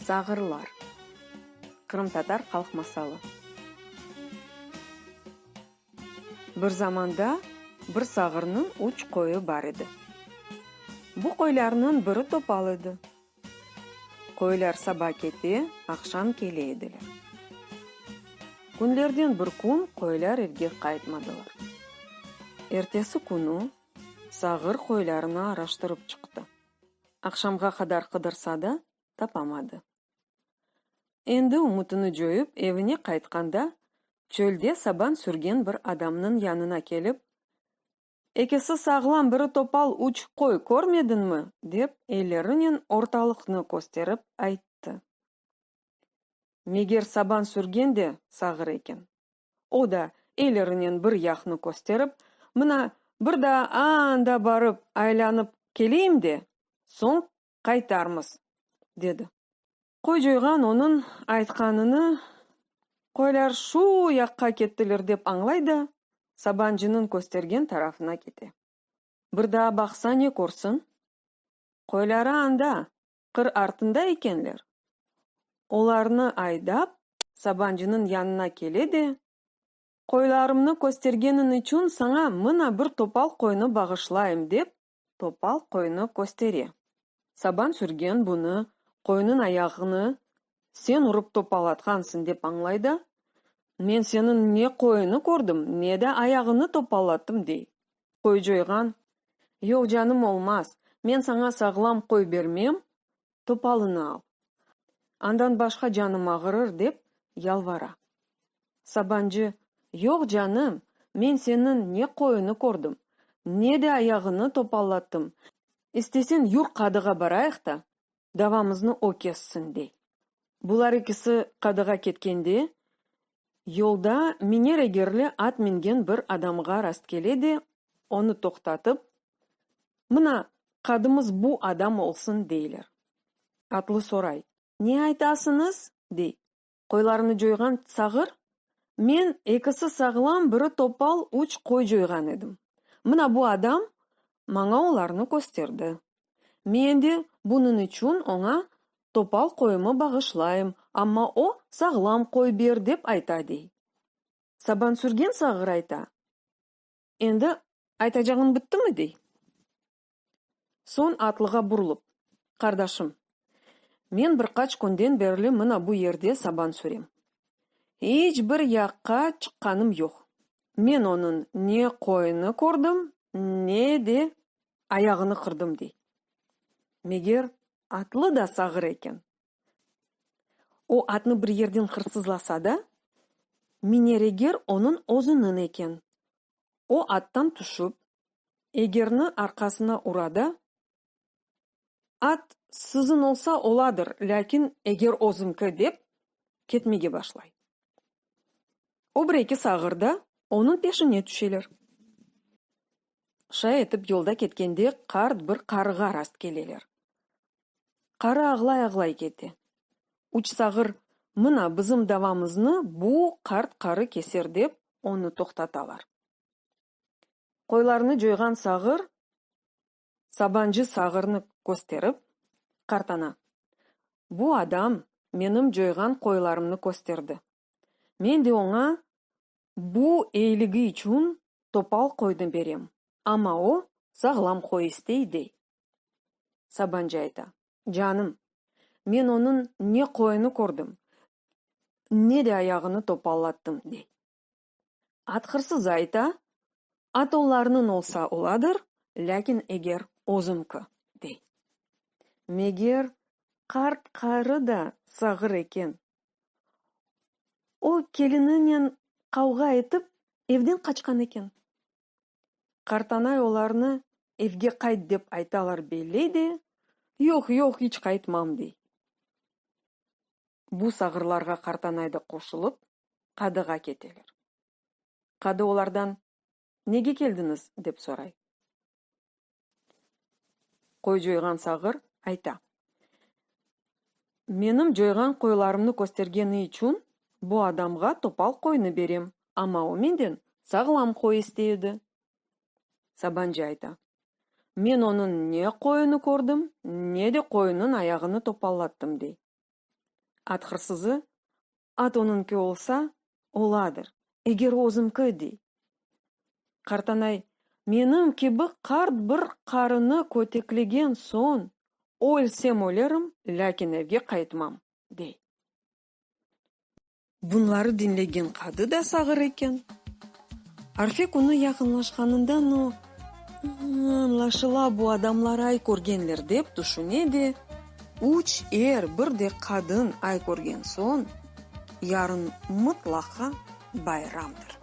Сағырлар. Қырым-татар халық масалы. Бір заманда бір сағырның үш қойы бар еді. Бұл қойларының бірі топал еді. Қойлар саба кете, ақшам келеділер. Күндерден бір күн қойлар evге қайтмадылар. Ертесі күні сағыр қойларына араштырып шықты. Ақшамға қадар қыдырса да тапамады. Енді үмітіні жойып, evіне қайтқанда, чөлде сабан сүрген бір адамның янына келіп, «Екесі сағлам бірі топал үш қой көрмедің ме?» деп, елерінен орталықны көстеріп айтты. Мегер сабан сүрген де сағыр екен. О да елерінен бір яқны көстеріп, «Мына бір да анда барып айланып келейім де, соң қайтармыз», деді. Қой жойған оның айтқанını қойлар шу яққа кеттілер деп аңлайды, сабанжының көстерген тарафына кете. Бірда бақса не көрсін? Қойлары анда, қыр артында екенлер. Оларны айдап, сабанжының янына келеді. Қойларымны көстергенің үшін саңа мына бір топал қойны бағышлайым деп, топал қойны көстере. Сабан сүрген бұны, қойның аяғыны сен ұрып топалатқансың деп аңлайды. Мен сенің не қойны көрдім, не де аяғыны топалаттым дей. Қой жойған, «Йоқ жаным олмас, мен саңа сағлам қой бермем, топалыны ал. Андан башқа жаным ағырыр» деп ялвара. Сабанжы, «Йоқ жаным, мен сенің не қойны көрдім, не де аяғыны топалаттым. Істесен юр қадыға барайық та, давамызны о кессін» дей. Бұлар екісі қадыға кеткенде, yolda minер егерлі ат мінген бір адамға раст келеді, оны тоқтатып, «Мына қадымыз бұ адам олсын» дейлер. Атлы сорай, «Не айтасыңыз?» дей. Қойларыны жойған сағыр, «Мен екісі сағлам бірі топал үш қой жойған едім. Мына бұ адам маңа оларны көстерді. Мен де бұның үшін оңа топал қойымы бағышлайым, амма о сағлам қой бер» деп айта дей. Сабан сүрген сағыр айта, «Енді айтажағын бітті ме?» дей. Сон атлыға бұрылып, «Қардашым, мен бірқач күнден берлі мына бұ ерде сабан сүрем. Еш бір яққа шыққаным жоқ. Мен оның не қойыны көрдім, не де аяғыны қырдым» дей. Мегер атлы да сағыр екен. О атны бір ерден қырсызласа да, минерегер оның өзінің екен. О аттан түшіп, егерні арқасына ұрада, «Ат сызын олса оладыр, ләкин егер өзімкі» деп кетмеге башлай. О бір екі сағырда оның пешіне түшелер. Шай етіп yolda кеткенде қарт бір қарыға раст келелер. Қары ағлай кете. Үш сағыр, «Мына бізім давамызны бұ қарт қары кесер» деп оны тоқтаталар. Қойларыны жойған сағыр, сабанжы сағырны көстеріп, қартана, «Бұ адам менім жойған қойларымны көстерді. Мен де оңа бұ ейлігі үшін топал қойды берем, ама о сағлам қой істейді». Сабанжы айта, «Жаным, мен оның не қойыны көрдім, не де аяғыны топалаттым» дей. Атқырсыз айта, «Ат оларының олса оладыр, ләкин егер өзімкі» дей. Мегер қарт қары да сағыр екен. О келінінен қауға етіп, evден қачқан екен. Қартанай оларны evге қайт деп айталар белейді, «Йоқ, еш қайтмам» дей. Бұ сағырларға қартанайды қошылып, қадыға кетелер. Қады олардан, «Неге келдіңіз?» деп сорай. Қой жойған сағыр айта, «Менім жойған қойларымны көстергені үшін бұ адамға топал қойны берем, ама о менден сағлам қой істейді». Сабанжы айта, «Мен оның не қойыны көрдім, не де қойының аяғыны топалаттым» дей. Атқырсызы, ат оныңки олса, оладыр. Егер озымкі дей. Қартанай, менің кебі қарт бір қарыны көтеклеген сон, өлсем өлерім, ләкин evге қайтмам, дей. Бұнлары dinlеген қады да сағыр екен. Арфек оны яқынлашқанында, анлашыла bu адамлар ай көргенлер деп düşünеді. Үч бірде қадын ай көрген сон, ярын мұтлақа байрамдыр.